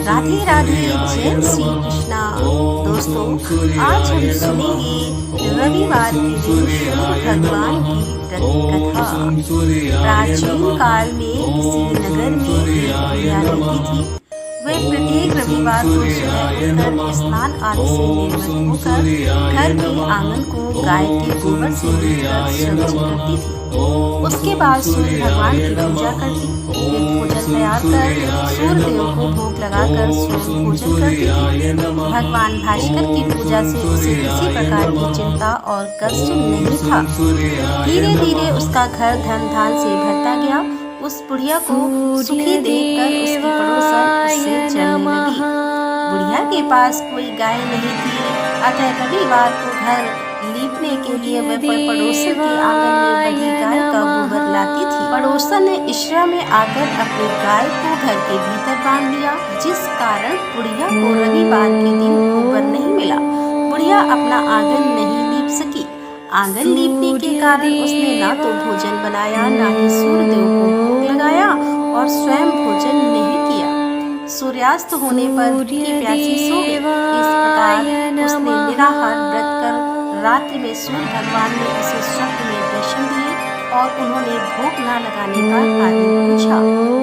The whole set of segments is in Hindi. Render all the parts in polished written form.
राधे राधे, जय श्री कृष्णा। दोस्तों, आज हम सुनेंगे रविवार के दिन सूर्य भगवान की व्रत कथा। प्राचीन काल में किसी नगर में एक बुढ़िया रहती थी। वह प्रत्येक रविवार को सुबह उठकर स्नान आदि से निर्मित होकर घर के आंगन को गाय के गोबर से लीपकर स्वच्छ करती थी। उसके बाद सूर्य भगवान की पूजा करती। फिर भोजन तैयार कर सूर्य देव को भोग लगाकर स्वयं भोजन करती थी। भगवान भास्कर की पूजा से उसे किसी प्रकार की चिंता और कष्ट नहीं था। धीरे धीरे उसका घर धन धान से भरता गया। उस बुढ़िया को सुखी देखकर उसकी पड़ोसन उससे चलने लगी। बुढ़िया के पास कोई गाय नहीं थी, अतः रविवार को घर लीपने के लिए वह पड़ोसन के आंगन में बंधी गाय का गोबर लाती थी। पड़ोसन ने इशरा में आकर अपनी गाय को घर के भीतर बांध लिया, जिस कारण बुढ़िया को रविवार के दिन गोबर नहीं मिला। बुढ़िया अपना आंगन नहीं लीप सकी। आंगन लीपने के कारण उसने ना तो भोजन बनाया, ना ही सूर्य देव को भोग लगाया और स्वयं भोजन नहीं किया। सूर्यास्त होने पर भूखी प्यासी सो गई। इस प्रकार उसने निराहार व्रत कर रात्रि में सूर्य भगवान ने उसे स्वप्न में दर्शन दिए और उन्होंने भोग न लगाने का कारण पूछा।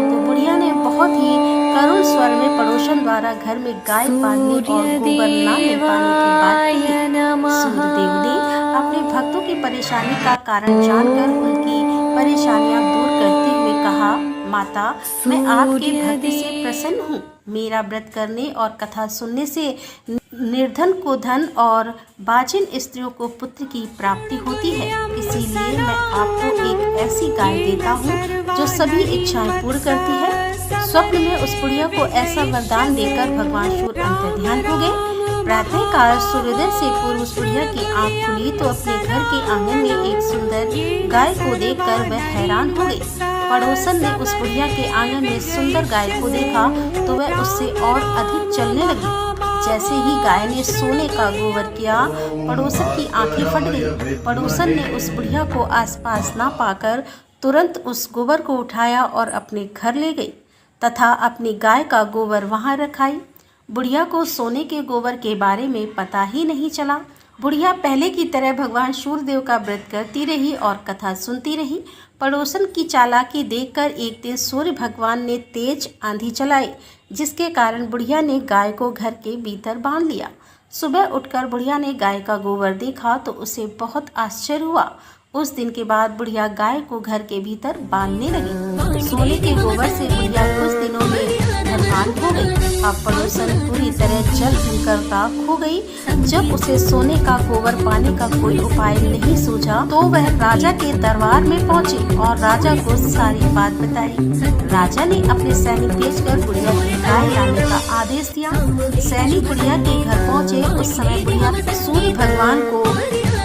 तो बुढ़िया ने बहुत ही करुण स्वर में पड़ोसन द्वारा घर में गाय पालने और गोबर न मिल पाने की बात कही। सूर्यदेव ने अपने भक्तों की परेशानी का कारण जानकर उनकी परेशानियां दूर करते हुए कहा, माता, मैं आपके भक्ति से प्रसन्न हूँ। मेरा व्रत करने और कथा सुनने से निर्धन को धन और बाजिन स्त्रियों को पुत्र की प्राप्ति होती है। इसीलिए मैं आपको एक ऐसी गाय देता हूँ जो सभी इच्छाएं पूर्ण करती है। स्वप्न में उस बुढ़िया को ऐसा वरदान देकर भगवान सूर्य अंतर्ध्यान हो गए। प्रातः काल सूर्योदय से पूर्व उस बुढ़िया की आंख खुली तो अपने घर के आंगन में एक सुंदर गाय को देखकर वह हैरान हो गई। पड़ोसन ने उस बुढ़िया के आंगन में सुंदर गाय को देखा तो वह उससे और अधिक चलने लगी। जैसे ही गाय ने सोने का गोबर किया, पड़ोसन की आंखें फट गई। पड़ोसन ने उस बुढ़िया को आसपास ना पाकर तुरंत उस गोबर को उठाया और अपने घर ले गई तथा अपनी गाय का गोबर वहां रखाई। बुढ़िया को सोने के गोबर के बारे में पता ही नहीं चला। बुढ़िया पहले की तरह भगवान सूर्यदेव का व्रत करती रही और कथा सुनती रही। पड़ोसन की चालाकी देखकर एक दिन सूर्य भगवान ने तेज आंधी चलाई, जिसके कारण बुढ़िया ने गाय को घर के भीतर बांध लिया। सुबह उठकर बुढ़िया ने गाय का गोबर देखा तो उसे बहुत आश्चर्य हुआ। उस दिन के बाद बुढ़िया गाय को घर के भीतर बांधने लगी। सोने के गोबर से बुढ़िया कुछ दिनों में धनवान हो गई। अब पड़ोसन पूरी तरह जल भून कर राख हो गई। जब उसे सोने का गोबर पाने का कोई उपाय नहीं सूझा तो वह राजा के दरबार में पहुंची और राजा को सारी बात बताई। राजा ने अपने सैनिक भेजकर बुढ़िया की गाय लाने का आदेश दिया। सैनिक बुढ़िया के घर पहुंचे। उस समय बुढ़िया सूर्य भगवान को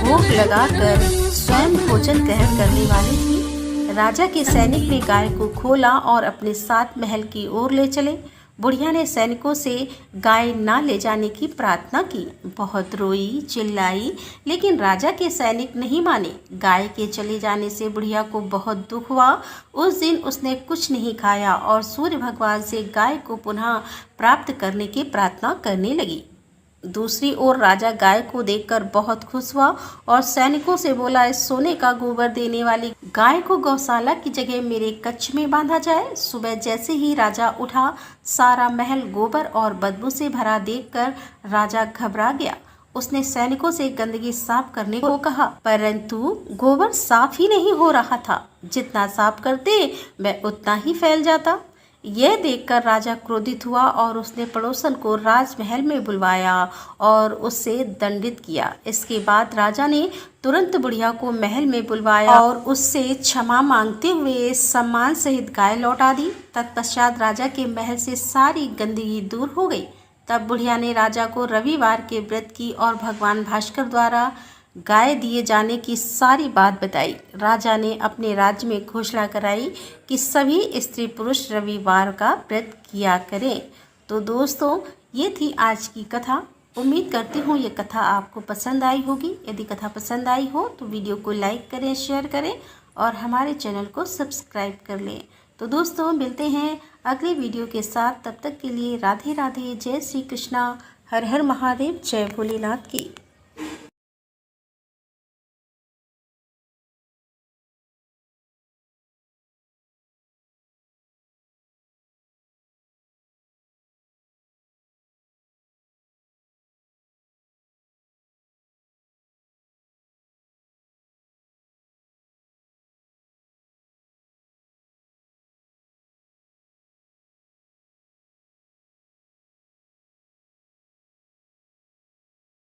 भोग लगाकर स्वयं भोजन ग्रहण करने वाली थी। राजा के सैनिक ने गाय को खोला और अपने साथ महल की ओर ले चले। बुढ़िया ने सैनिकों से गाय ना ले जाने की प्रार्थना की। बहुत रोई चिल्लाई, लेकिन राजा के सैनिक नहीं माने। गाय के चले जाने से बुढ़िया को बहुत दुख हुआ। उस दिन उसने कुछ नहीं खाया और सूर्य भगवान से गाय को पुनः प्राप्त करने की प्रार्थना करने लगी। दूसरी ओर राजा गाय को देखकर बहुत खुश हुआ और सैनिकों से बोला, इस सोने का गोबर देने वाली गाय को गौशाला की जगह मेरे कक्ष में बांधा जाए। सुबह जैसे ही राजा उठा, सारा महल गोबर और बदबू से भरा देखकर राजा घबरा गया। उसने सैनिकों से गंदगी साफ करने को कहा, परंतु गोबर साफ ही नहीं हो रहा था। जितना साफ करते वह उतना ही फैल जाता। यह देखकर राजा क्रोधित हुआ और उसने पड़ोसन को राजमहल में बुलवाया और उससे दंडित किया। इसके बाद राजा ने तुरंत बुढ़िया को महल में बुलवाया और उससे क्षमा मांगते हुए सम्मान सहित गाय लौटा दी। तत्पश्चात राजा के महल से सारी गंदगी दूर हो गई। तब बुढ़िया ने राजा को रविवार के व्रत की और भगवान भास्कर द्वारा गाय दिए जाने की सारी बात बताई। राजा ने अपने राज्य में घोषणा कराई कि सभी स्त्री पुरुष रविवार का व्रत किया करें। तो दोस्तों, ये थी आज की कथा। उम्मीद करती हूँ ये कथा आपको पसंद आई होगी। यदि कथा पसंद आई हो तो वीडियो को लाइक करें, शेयर करें और हमारे चैनल को सब्सक्राइब कर लें। तो दोस्तों, मिलते हैं अगले वीडियो के साथ। तब तक के लिए राधे राधे, जय श्री कृष्णा, हर हर महादेव, जय भोलेनाथ की।